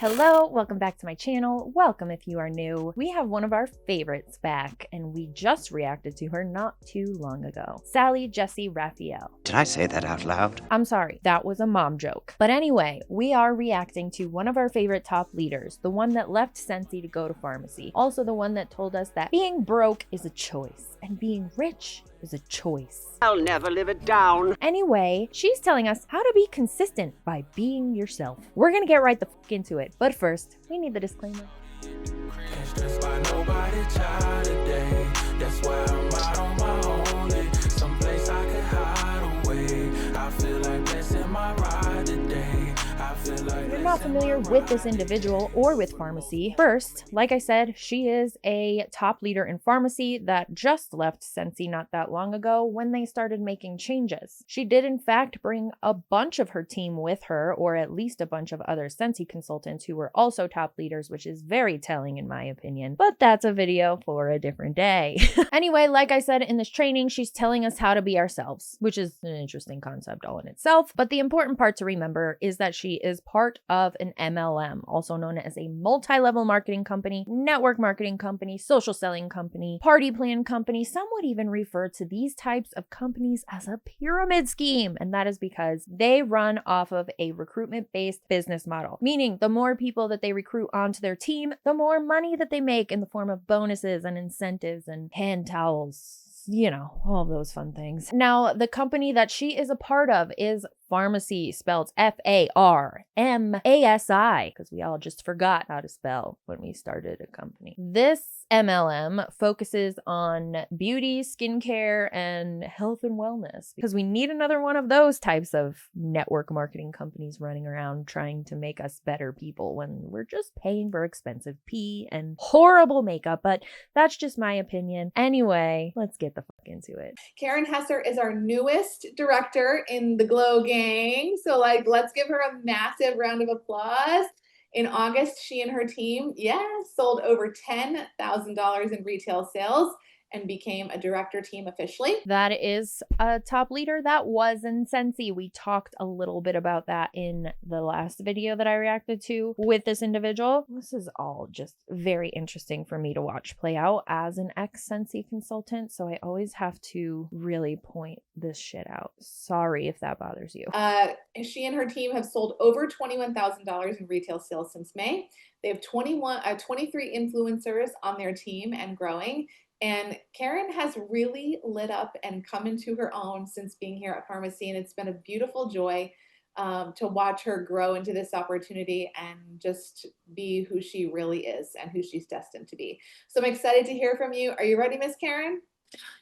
Hello, welcome back to my channel. Welcome if you are new. We have one of our favorites back, and we just reacted to her not too long ago. Sally Jessy Raphael. Did I say that out loud? I'm sorry, that was a mom joke. But anyway, we are reacting to one of our favorite top leaders, the one that left Scentsy to go to Farmasi. Also the one that told us that being broke is a choice, and being rich is a choice. I'll never live it down. Anyway, she's telling us how to be consistent by being yourself. We're gonna get right the fuck into it, but first, we need the disclaimer. If you're not familiar with this individual or with Farmasi, first, like I said, she is a top leader in Farmasi that just left Scentsy not that long ago when they started making changes. She did in fact bring a bunch of her team with her, or at least a bunch of other Scentsy consultants who were also top leaders, which is very telling in my opinion, but that's a video for a different day. Anyway, like I said, in this training, she's telling us how to be ourselves, which is an interesting concept all in itself, but the important part to remember is that she is part of an MLM, also known as a multi-level marketing company, network marketing company, social selling company, party plan company. Some would even refer to these types of companies as a pyramid scheme, and that is because they run off of a recruitment-based business model, meaning the more people that they recruit onto their team, the more money that they make in the form of bonuses and incentives and hand towels, you know, all those fun things. Now, the company that she is a part of is Farmasi, spelled F-A-R-M-A-S-I, because we all just forgot how to spell when we started a company. This MLM focuses on beauty, skincare, and health and wellness, because we need another one of those types of network marketing companies running around trying to make us better people when we're just paying for expensive pee and horrible makeup, but that's just my opinion. Anyway, let's get the fuck into it. Karen Hesser is our newest director in the Glow Gang. So let's give her a massive round of applause. In August, she and her team, sold over $10,000 in retail sales and became a director team officially. That is a top leader that was in Scentsy. We talked a little bit about that in the last video that I reacted to with this individual. This is all just very interesting for me to watch play out as an ex-Scentsy consultant, so I always have to really point this shit out. Sorry if that bothers you. She and her team have sold over $21,000 in retail sales since May. They have 23 influencers on their team and growing. And Karen has really lit up and come into her own since being here at Farmasi, and it's been a beautiful joy to watch her grow into this opportunity and just be who she really is and who she's destined to be. So I'm excited to hear from you. Are you ready, Miss Karen?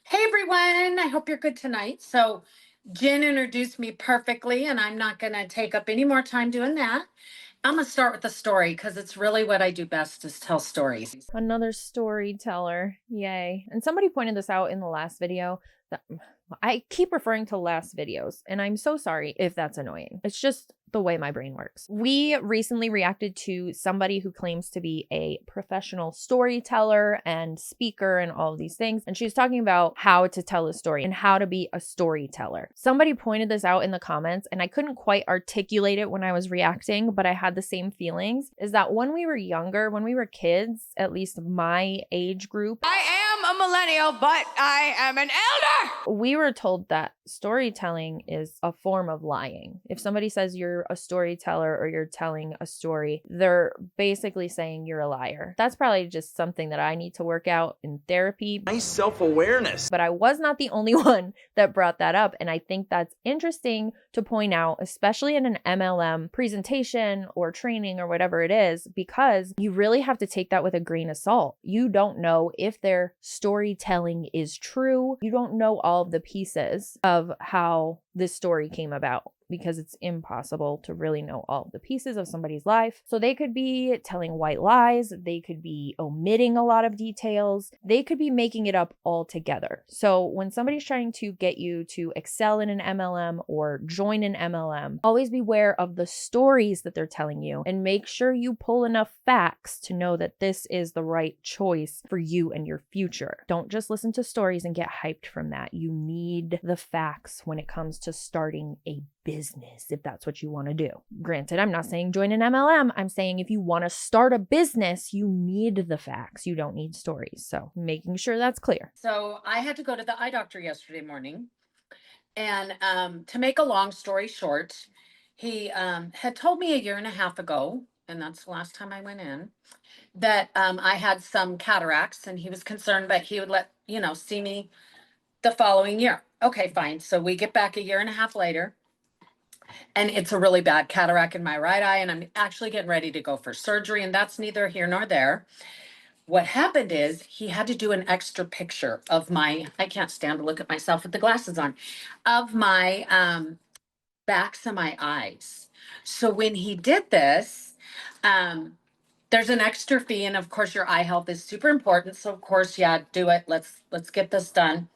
Hey everyone, I hope you're good tonight. So Jen introduced me perfectly, and I'm not going to take up any more time doing that. I'm going to start with the story because it's really what I do best is tell stories. Another storyteller. Yay. And somebody pointed this out in the last video. That I keep referring to last videos, and I'm so sorry if that's annoying. It's just the way my brain works. We recently reacted to somebody who claims to be a professional storyteller and speaker and all of these things. And she's talking about how to tell a story and how to be a storyteller. Somebody pointed this out in the comments, and I couldn't quite articulate it when I was reacting, but I had the same feelings, is that when we were younger, when we were kids, at least my age group, I am a millennial, but I am an elder. we were told that storytelling is a form of lying. If somebody says you're a storyteller or you're telling a story, they're basically saying you're a liar. That's probably just something that I need to work out in therapy. Nice self-awareness. But I was not the only one that brought that up. And I think that's interesting to point out, especially in an MLM presentation or training or whatever it is, because you really have to take that with a grain of salt. You don't know if their storytelling is true. You don't know all of the pieces of how this story came about, because it's impossible to really know all of the pieces of somebody's life. So they could be telling white lies, they could be omitting a lot of details, they could be making it up altogether. So when somebody's trying to get you to excel in an MLM or join an MLM, always beware of the stories that they're telling you and make sure you pull enough facts to know that this is the right choice for you and your future. Don't just listen to stories and get hyped from that. You need the facts when it comes to starting a business if that's what you want to do. Granted, I'm not saying join an MLM. I'm saying if you want to start a business, you need the facts. You don't need stories. So making sure that's clear. So I had to go to the eye doctor yesterday morning. And to make a long story short, he had told me a year and a half ago, and that's the last time I went in, that I had some cataracts and he was concerned that he would see me the following year. Okay, fine. So we get back a year and a half later, and it's a really bad cataract in my right eye, and I'm actually getting ready to go for surgery, and that's neither here nor there. What happened is he had to do an extra picture of I can't stand to look at myself with the glasses on, of my backs of my eyes. So when he did this, there's an extra fee, and of course your eye health is super important. So of course, yeah, do it. Let's get this done.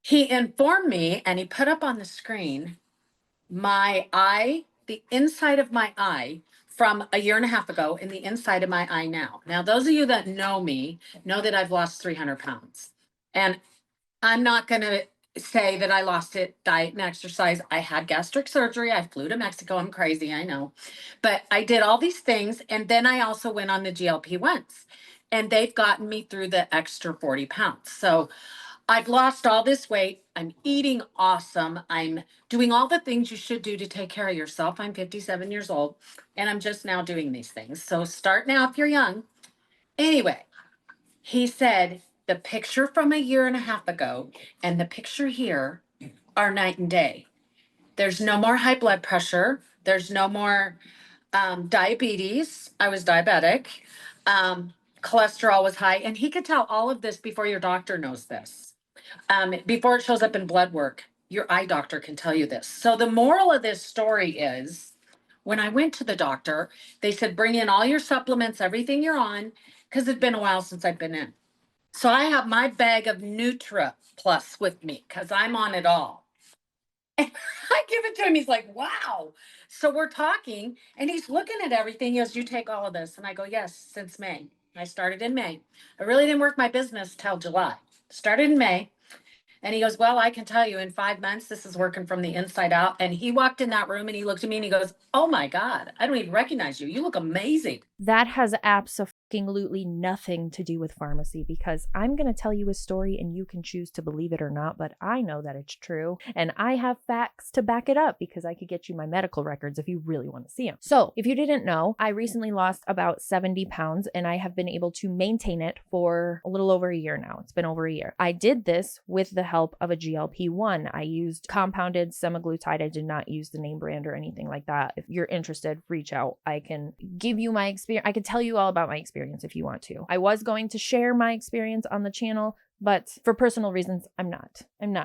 He informed me and he put up on the screen my eye, the inside of my eye from a year and a half ago and the inside of my eye now. Now, those of you that know me know that I've lost 300 pounds. And I'm not going to say that I lost it diet and exercise. I had gastric surgery. I flew to Mexico. I'm crazy, I know. But I did all these things. And then I also went on the GLP-1s. And they've gotten me through the extra 40 pounds. So I've lost all this weight. I'm eating awesome. I'm doing all the things you should do to take care of yourself. I'm 57 years old, and I'm just now doing these things. So start now if you're young. Anyway, he said the picture from a year and a half ago and the picture here are night and day. There's no more high blood pressure. There's no more diabetes. I was diabetic. Cholesterol was high. And he could tell all of this before your doctor knows this. Before it shows up in blood work, your eye doctor can tell you this. So the moral of this story is, when I went to the doctor, they said, bring in all your supplements, everything you're on, because it's been a while since I've been in. So I have my bag of Nutra Plus with me because I'm on it all. And I give it to him. He's like, wow. So we're talking and he's looking at everything. He goes, you take all of this. And I go, yes, since May. I started in May. I really didn't work my business till July. Started in May. And he goes, well, I can tell you in 5 months, this is working from the inside out. And he walked in that room and he looked at me and he goes, oh my God, I don't even recognize you. You look amazing. That has absolutely nothing to do with Farmasi, because I'm going to tell you a story and you can choose to believe it or not, but I know that it's true and I have facts to back it up because I could get you my medical records if you really want to see them. So if you didn't know, I recently lost about 70 pounds and I have been able to maintain it for a little over a year now. It's been over a year. I did this with the help of a GLP-1. I used compounded semaglutide. I did not use the name brand or anything like that. If you're interested, reach out. I can give you my experience. I can tell you all about my experience if you want to. I was going to share my experience on the channel, but for personal reasons, I'm not.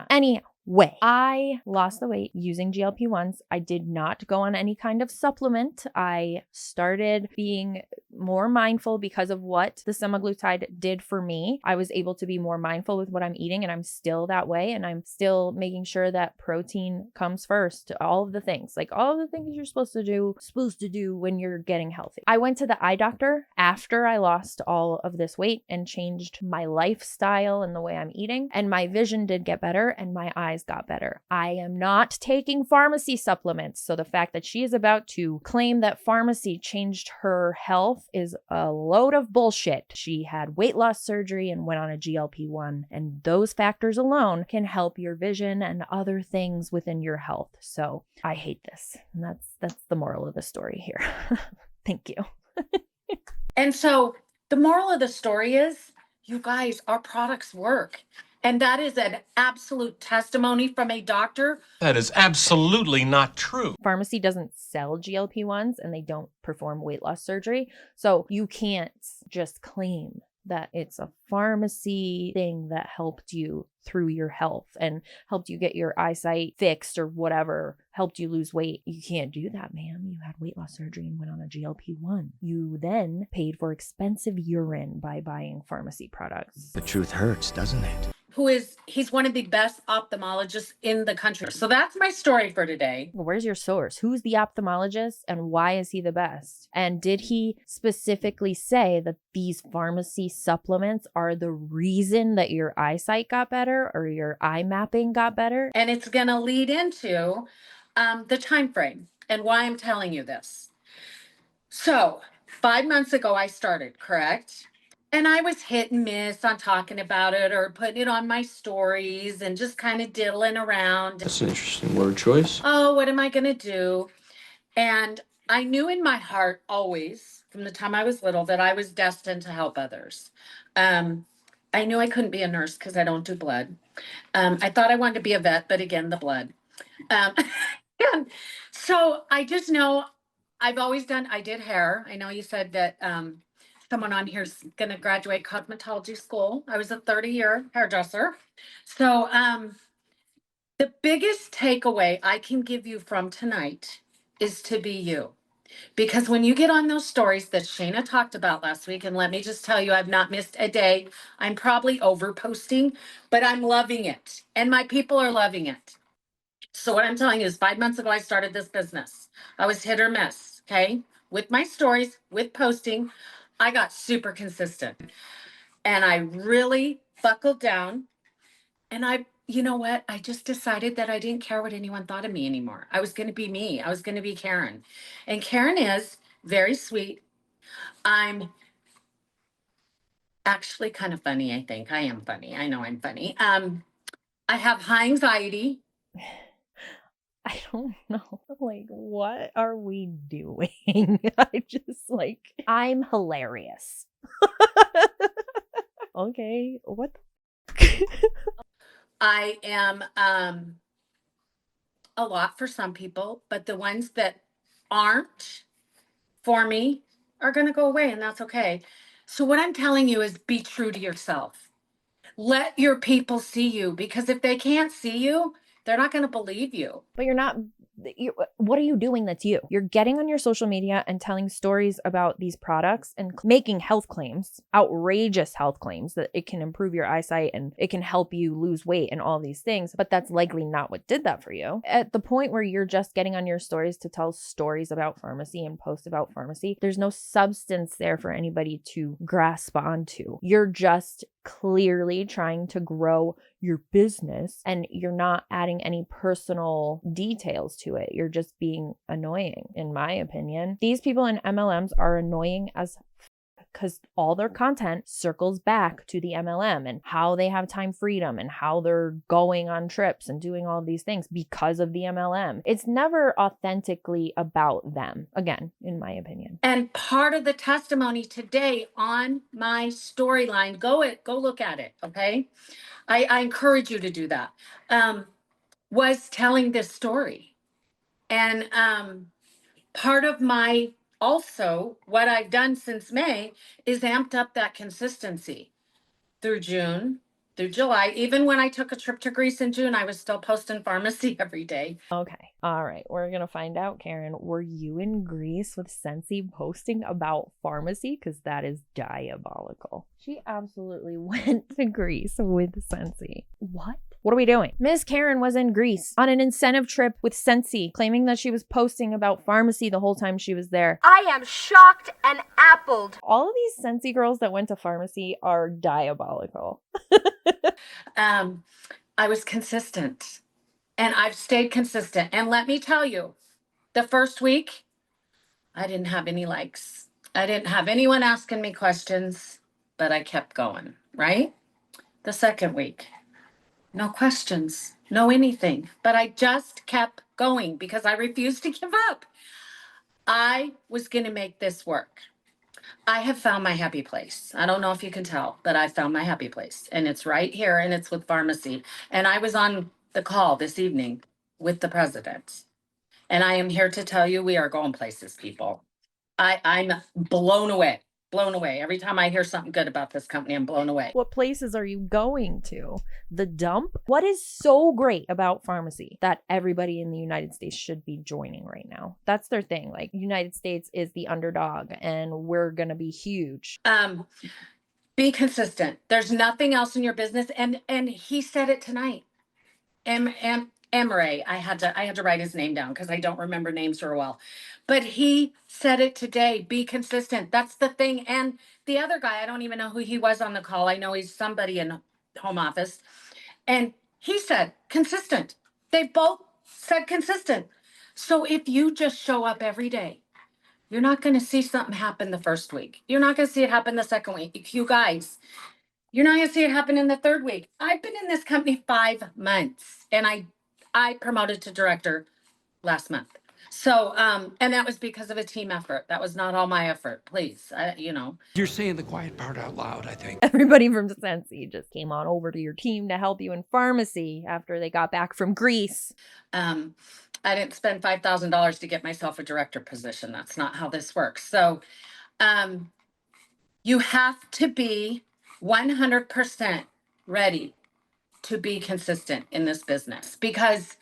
Anyway, I lost the weight using GLP-1s. I did not go on any kind of supplement. I started being more mindful because of what the semaglutide did for me. I was able to be more mindful with what I'm eating, and I'm still that way. And I'm still making sure that protein comes first. All of the things you're supposed to do when you're getting healthy. I went to the eye doctor after I lost all of this weight and changed my lifestyle and the way I'm eating, and my vision did get better and my eyes got better. I am not taking Farmasi supplements. So the fact that she is about to claim that Farmasi changed her health is a load of bullshit. She had weight loss surgery and went on a GLP-1, and those factors alone can help your vision and other things within your health. So I hate this. And that's the moral of the story here. Thank you. And so the moral of the story is, you guys, our products work. And that is an absolute testimony from a doctor. That is absolutely not true. Farmasi doesn't sell GLP-1s and they don't perform weight loss surgery. So you can't just claim that it's a Farmasi thing that helped you through your health and helped you get your eyesight fixed or whatever, helped you lose weight. You can't do that, ma'am. You had weight loss surgery and went on a GLP-1. You then paid for expensive urine by buying Farmasi products. The truth hurts, doesn't it? He's one of the best ophthalmologists in the country. So that's my story for today. Where's your source? Who's the ophthalmologist and why is he the best? And did he specifically say that these Farmasi supplements are the reason that your eyesight got better or your eye mapping got better? And it's going to lead into The time frame and why I'm telling you this. So 5 months ago, I started, correct? And I was hit and miss on talking about it or putting it on my stories and just kind of diddling around. That's an interesting word choice. Oh, what am I going to do? And I knew in my heart always, from the time I was little, that I was destined to help others. I knew I couldn't be a nurse because I don't do blood. I thought I wanted to be a vet, but again, the blood. Um, and so I just know I did hair. I know you said that someone on here's going to graduate cosmetology school. I was a 30-year hairdresser. So the biggest takeaway I can give you from tonight is to be you. Because when you get on those stories that Shayna talked about last week, and let me just tell you, I've not missed a day. I'm probably over posting, but I'm loving it. And my people are loving it. So what I'm telling you is 5 months ago, I started this business. I was hit or miss, okay? With my stories, with posting, I got super consistent. And I really buckled down. And you know what? I just decided that I didn't care what anyone thought of me anymore. I was going to be me. I was going to be Karen. And Karen is very sweet. I'm actually kind of funny, I think. I am funny. I know I'm funny. I have high anxiety. I don't know. Like, what are we doing? I just like, I'm hilarious. Okay, what? I am a lot for some people, but the ones that aren't for me are going to go away, and that's okay. So, what I'm telling you is be true to yourself. Let your people see you, because if they can't see you, they're not going to believe you. But you're not, what are you doing that's you? You're getting on your social media and telling stories about these products and making health claims, outrageous health claims that it can improve your eyesight and it can help you lose weight and all these things. But that's likely not what did that for you. At the point where you're just getting on your stories to tell stories about Farmasi and post about Farmasi, there's no substance there for anybody to grasp onto. You're just clearly trying to grow your business and you're not adding any personal details to it. You're just being annoying, in my opinion. These people in MLMs are annoying as because all their content circles back to the MLM and how they have time freedom and how they're going on trips and doing all these things because of the MLM. It's never authentically about them, again, in my opinion. And part of the testimony today on my storyline, go look at it, okay? I encourage you to do that. Was telling this story. And part of my also what I've done since May is amped up that consistency through June, through July. Even when I took a trip to Greece in June, I was still posting Farmasi every day. Okay. All right. We're going to find out, Karen. Were you in Greece with Scentsy posting about Farmasi? Because that is diabolical. She absolutely went to Greece with Scentsy. What? What are we doing? Miss Karen was in Greece on an incentive trip with Scentsy, claiming that she was posting about Farmasi the whole time she was there. I am shocked and appled. All of these Scentsy girls that went to Farmasi are diabolical. I was consistent and I've stayed consistent. And let me tell you, the first week, I didn't have any likes. I didn't have anyone asking me questions, but I kept going, right? The second week, no questions, no anything, but I just kept going because I refused to give up. I was going to make this work. I have found my happy place. I don't know if you can tell, but I found my happy place, and it's right here, and it's with Farmasi. And I was on the call this evening with the president, and I am here to tell you we are going places, people. I'm blown away. Blown away. Every time I hear something good about this company, I'm blown away. What places are you going to? The dump? What is so great about Farmasi that everybody in the United States should be joining right now? That's their thing. Like, United States is the underdog and we're going to be huge. Be consistent. There's nothing else in your business. And he said it tonight. Emory, I had to write his name down because I don't remember names very well. But he said it today. Be consistent. That's the thing. And the other guy, I don't even know who he was on the call. I know he's somebody in home office. And he said consistent. They both said consistent. So if you just show up every day, you're not going to see something happen the first week. You're not going to see it happen the second week. You guys, you're not going to see it happen in the third week. I've been in this company 5 months, and I promoted to director last month. So, and that was because of a team effort. That was not all my effort, please. You're saying the quiet part out loud, I think. Everybody from Scentsy just came on over to your team to help you in Farmasi after they got back from Greece. I didn't spend $5,000 to get myself a director position. That's not how this works. So, you have to be 100% ready to be consistent in this business because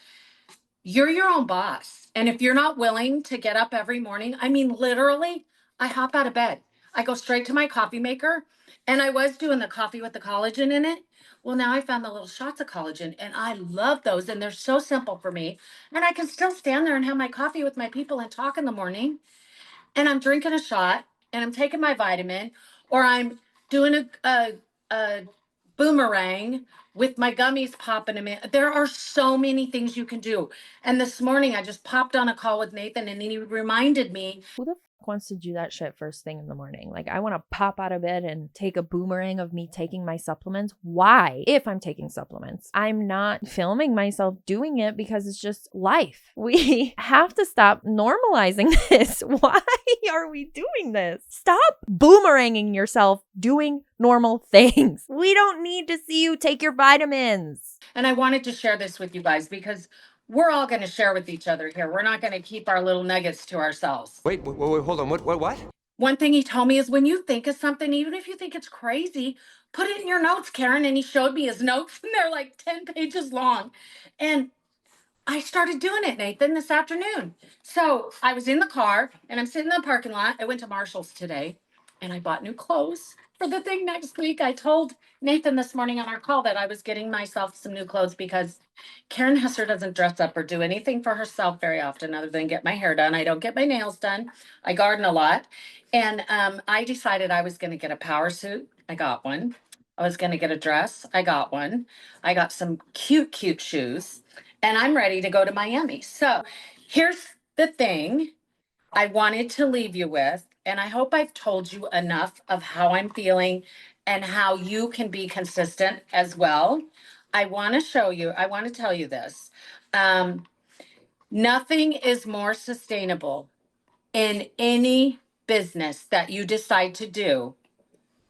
you're your own boss. And if you're not willing to get up every morning, I mean, literally, I hop out of bed. I go straight to my coffee maker, and I was doing the coffee with the collagen in it. Well, now I found the little shots of collagen, and I love those, and they're so simple for me. And I can still stand there and have my coffee with my people and talk in the morning, and I'm drinking a shot, and I'm taking my vitamin, or I'm doing a boomerang with my gummies popping them in. There are so many things you can do. And this morning I just popped on a call with Nathan, and he reminded me. Who the wants to do that shit first thing in the morning? Like, I want to pop out of bed and take a boomerang of me taking my supplements. Why? If I'm taking supplements, I'm not filming myself doing it because it's just life. We have to stop normalizing this. Why are we doing this? Stop boomeranging yourself doing normal things. We don't need to see you take your vitamins. And I wanted to share this with you guys because we're all going to share with each other here. We're not going to keep our little nuggets to ourselves. Wait, hold on. What? One thing he told me is when you think of something, even if you think it's crazy, put it in your notes, Karen. And he showed me his notes, and they're like 10 pages long. And I started doing it, Nathan, this afternoon. So I was in the car and I'm sitting in the parking lot. I went to Marshall's today and I bought new clothes for the thing next week. I told Nathan this morning on our call that I was getting myself some new clothes because Karen Hesser doesn't dress up or do anything for herself very often other than get my hair done. I don't get my nails done. I garden a lot. And I decided I was going to get a power suit. I got one. I was going to get a dress. I got one. I got some cute, cute shoes. And I'm ready to go to Miami. So here's the thing I wanted to leave you with, and I hope I've told you enough of how I'm feeling and how you can be consistent as well. I want to tell you this. Nothing is more sustainable in any business that you decide to do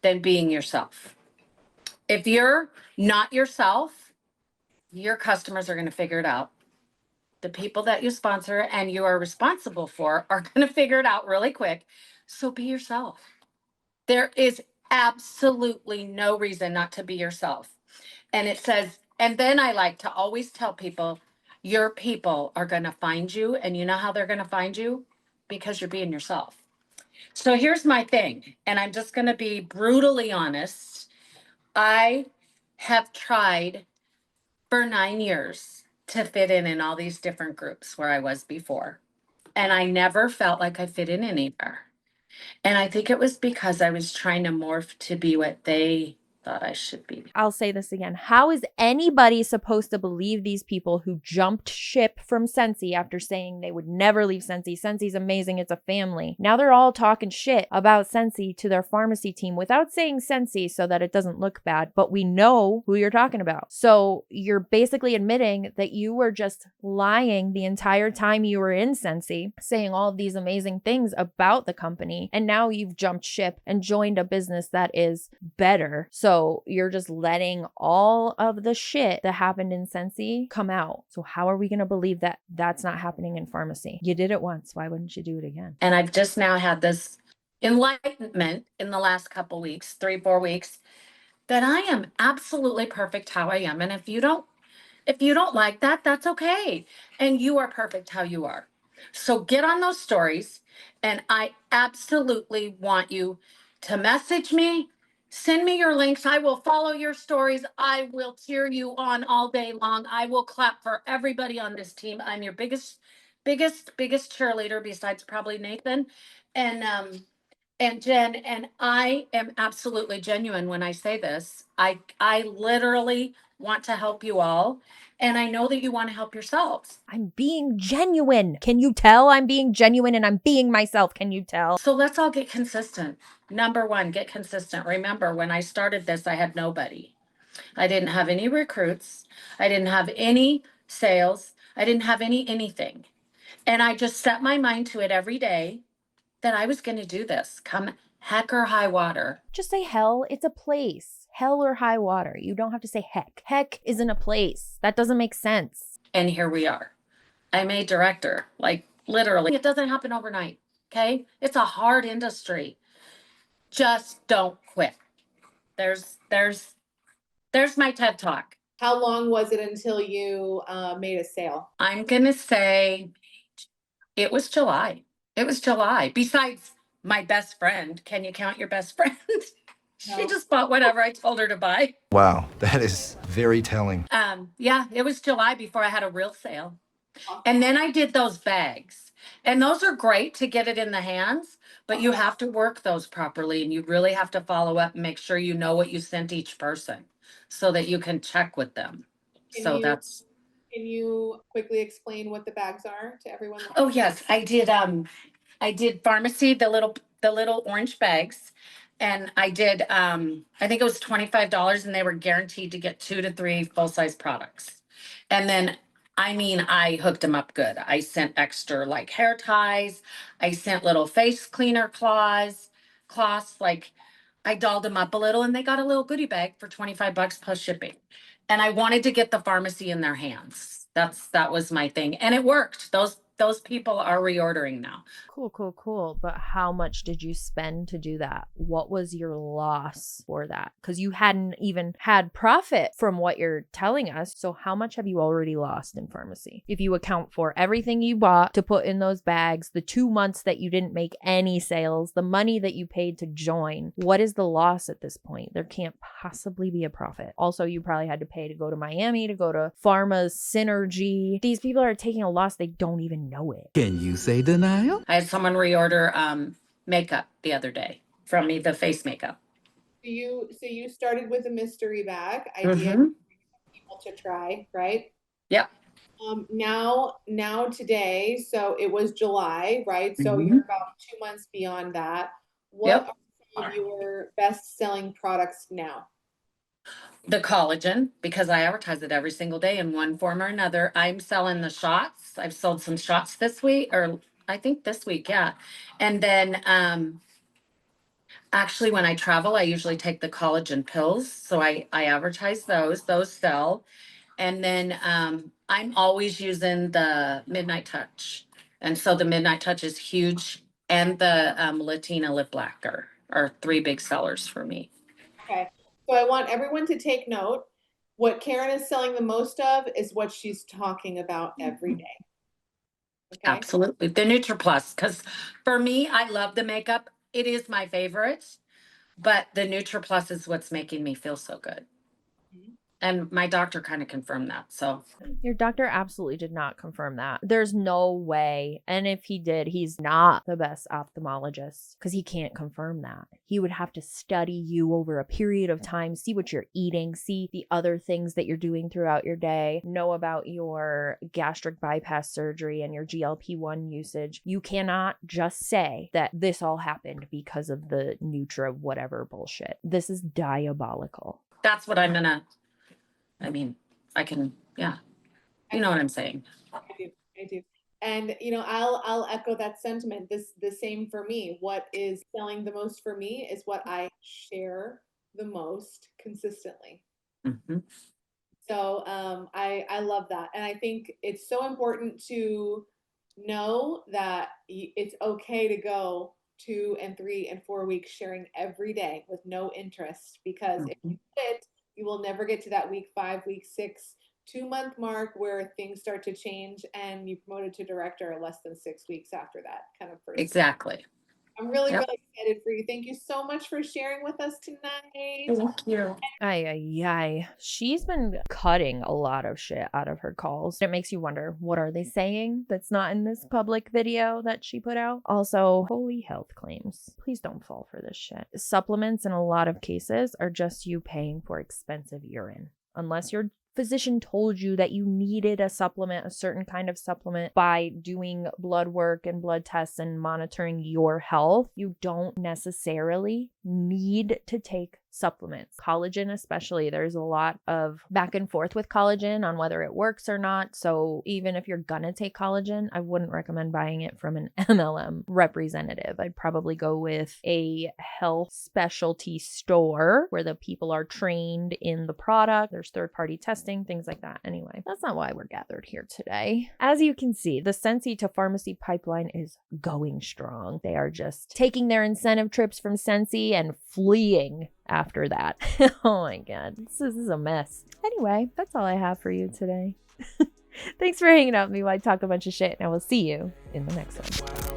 than being yourself. If you're not yourself, your customers are going to figure it out. The people that you sponsor and you are responsible for are going to figure it out really quick. So be yourself. There is absolutely no reason not to be yourself. And it says, and then I like to always tell people, your people are going to find you. And you know how they're going to find you? Because you're being yourself. So here's my thing, and I'm just going to be brutally honest. I have tried for 9 years to fit in all these different groups where I was before. And I never felt like I fit in anywhere. And I think it was because I was trying to morph to be what they thought I should be. I'll say this again. How is anybody supposed to believe these people who jumped ship from Scentsy after saying they would never leave Scentsy? Scentsy's amazing. It's a family. Now they're all talking shit about Scentsy to their Farmasi team without saying Scentsy so that it doesn't look bad, but we know who you're talking about. So you're basically admitting that you were just lying the entire time you were in Scentsy, saying all of these amazing things about the company, and now you've jumped ship and joined a business that is better. So you're just letting all of the shit that happened in Scentsy come out. So how are we going to believe that that's not happening in Farmasi? You did it once. Why wouldn't you do it again? And I've just now had this enlightenment in the last couple weeks, 3-4 weeks, that I am absolutely perfect how I am. And if you don't like that, that's okay. And you are perfect how you are. So get on those stories. And I absolutely want you to message me, send me your links. I will follow your stories. I will cheer you on all day long. I will clap for everybody on this team. I'm your biggest cheerleader besides probably Nathan and Jen. And I am absolutely genuine when I say this. I literally want to help you all. And I know that you want to help yourselves. I'm being genuine. Can you tell I'm being genuine and I'm being myself? Can you tell? So let's all get consistent. Number one, get consistent. Remember, when I started this, I had nobody. I didn't have any recruits. I didn't have any sales. I didn't have anything. And I just set my mind to it every day that I was going to do this, come heck or high water. Just say hell, it's a place. Hell or high water. You don't have to say heck. Heck isn't a place. That doesn't make sense. And here we are. I'm a director, like literally. It doesn't happen overnight, okay? It's a hard industry. Just don't quit. There's my TED Talk. How long was it until you made a sale? I'm going to say it was July. It was July. Besides my best friend, can you count your best friend? She No. just bought whatever I told her to buy. Wow, that is very telling. Yeah, it was July before I had a real sale. And then I did those bags. And those are great to get it in the hands, but you have to work those properly and you really have to follow up and make sure you know what you sent each person so that you can check with them. Can you quickly explain what the bags are to everyone? Oh yes, I did Farmasi, the little orange bags. And I did I think it was $25 and they were guaranteed to get 2 to 3 full-size products. And then I hooked them up good. I sent extra like hair ties. I sent little face cleaner cloths. Like I dolled them up a little and they got a little goodie bag for $25 plus shipping. And I wanted to get the Farmasi in their hands. That was my thing. And it worked. Those people are reordering now. Cool. But how much did you spend to do that? What was your loss for that? Because you hadn't even had profit from what you're telling us. So how much have you already lost in Farmasi? If you account for everything you bought to put in those bags, the 2 months that you didn't make any sales, the money that you paid to join, what is the loss at this point? There can't possibly be a profit. Also, you probably had to pay to go to Miami, to go to Pharma's Synergy. These people are taking a loss. They don't even know it. Can you say denial? I had someone reorder makeup the other day from me, the face makeup. So you started with a mystery bag idea for people to try, right? Yep. Now today, so it was July, right? So you're about 2 months beyond that. What are some of your best selling products now? The collagen, because I advertise it every single day in one form or another. I'm selling the shots. I've sold some shots this week, or I think this week, yeah. And then actually when I travel, I usually take the collagen pills. So I advertise those. Those sell. And then I'm always using the Midnight Touch. And so the Midnight Touch is huge. And the Latina Lip Lacquer are 3 big sellers for me. Okay. So I want everyone to take note. What Karen is selling the most of is what she's talking about every day. Okay. Absolutely. The NutriPlus, because for me, I love the makeup. It is my favorite, but the NutriPlus is what's making me feel so good. And my doctor kind of confirmed that. So Your doctor absolutely did not confirm that. There's no way. And if he did, he's not the best ophthalmologist because he can't confirm that. He would have to study you over a period of time, see what you're eating, see the other things that you're doing throughout your day, know about your gastric bypass surgery and your GLP-1 usage. You cannot just say that this all happened because of the Nutra whatever bullshit. This is diabolical. that's what I can, yeah. You know what I'm saying. I do. And I'll echo that sentiment. The same for me. What is selling the most for me is what I share the most consistently. So I love that. And I think it's so important to know that it's okay to go 2 and 3 and 4 weeks sharing every day with no interest, because if you quit, you will never get to that week 5, week 6, 2-month mark where things start to change and you promoted to director less than 6 weeks after that kind of person. Exactly. I'm really excited for you. Thank you so much for sharing with us tonight. Thank you. Ay. She's been cutting a lot of shit out of her calls. It makes you wonder, what are they saying that's not in this public video that she put out? Also, holy health claims. Please don't fall for this shit. Supplements in a lot of cases are just you paying for expensive urine. Unless you're physician told you that you needed a supplement, a certain kind of supplement, by doing blood work and blood tests and monitoring your health, you don't necessarily need to take supplements. Collagen especially, there's a lot of back and forth with collagen on whether it works or not. So even if you're gonna take collagen, I wouldn't recommend buying it from an MLM representative. I'd probably go with a health specialty store where the people are trained in the product. There's third-party testing, things like that. Anyway, that's not why we're gathered here today. As you can see, the Scentsy to Farmasi pipeline is going strong. They are just taking their incentive trips from Scentsy and fleeing after that. Oh my God, this is a mess. Anyway, that's all I have for you today. Thanks for hanging out with me while I talk a bunch of shit, and I will see you in the next one.